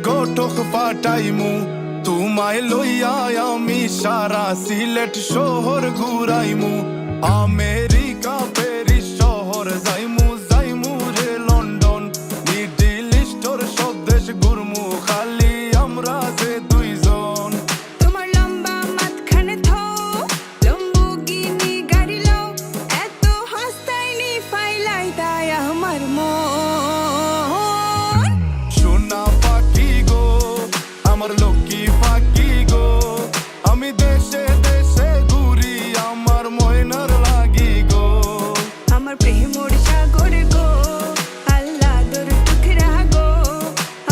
গোটক পাঠাইমু তোমায় লইয়া আমি সারা সিলেট শহর ঘুরাইমু আমেরিকা প্যারিস শহর যাইমু যাইমু রে লন্ডন মিডল ইস্টর সব দেশ ঘুরমু খালি আমরা যে দুইজন তোমার লম্বা মাঝখানে থো লম্বুগিনি গাড়ি লও এত হাসতাইনি ফাইলাই তাই আমার মন সোনা পাখি গো আমার লক্ষ্মী পাখি গো আমি দেশে দেশে ঘুরি আমার ময়নার লাগি গো আমার প্রেমর সাগর গো আল্লাহ তোর টুকরা গো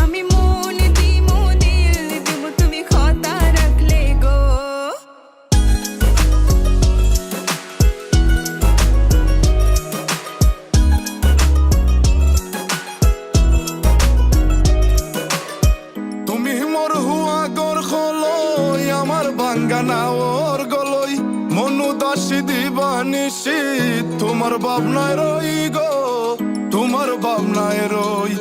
আমি মন দিমু দিল দিমু তুমি কথা রাখলে গো তুমি মোর হুয়া গর খলই আমার বাঙ্গানা ওর গলই মনু দাসী দিবানিসি তোমার ভাবনায় রই গো তোমার ভাবনায় রই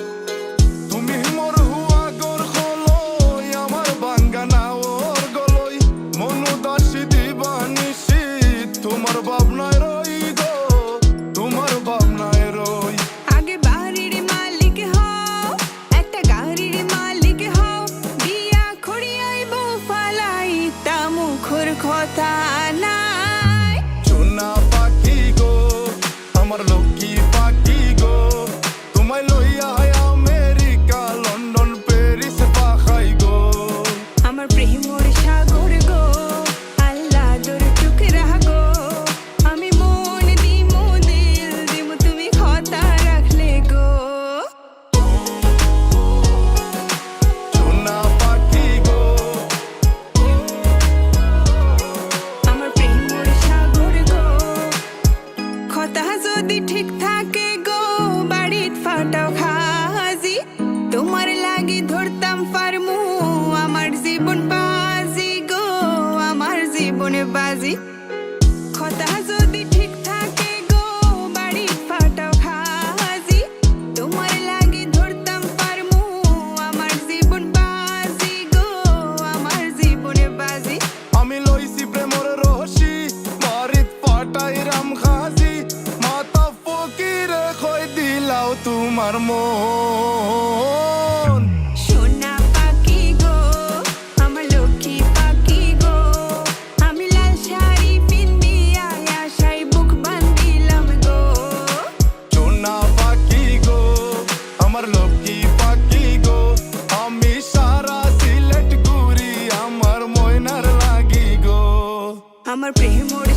তুমি মোর হুয়া গর খলই আমার বাঙ্গানা ওর গলই মনু দাসী দিবানিসি তোমার ভাবনায় রই গো তোমার ভাবনায় রই আগে বাড়ির মালিক হও একটা গাড়ির মালিক হও বিয়া খড়িয়াইব ফালাই তা মুখর কথা নাই সোনা পাখি গো আমার লক্ষ্মী পাখি গো তোমায় লইয়া আমেরিকা লন্ডন প্যারিস পাখাই গো আমার প্রেমর সাগর গো আল্লাহ তোর টুকরা গো আমি মন দিমু দিল দিমু তুমি কথা রাখলে গো সোনা পাখি গো আমার প্রেমর সাগর গো কথা যদি ঠিক থাকে গো বাড়িত ফাটাও খাজি তোমার লাগি ধরতাম ফারমু আমার জীবন বাজি গো আমার জীবনে বাজি কথা যদি ঠিক থাকে গো বাড়িত ফাটাও খাজি তোমার লাগি ধরতাম ফারমু আমার জীবন বাজি গো আমার জীবনে বাজি আমি লইছি প্রেমর রশি মারিত পাটাই রাম খাজি মাতা ফকিরে কই দিলাও তোমার মন সোনা পাখি গো আমার লক্ষ্মী পাখি গো আমি লাল শাড়ি পিন্দিয়া আশায় বুক বান্ধিলাম গো সোনা পাখি গো আমার লক্ষ্মী পাখি গো আমি সারা সিলেট ঘুরি আমার ময়নার লাগি গো আমার প্রেমর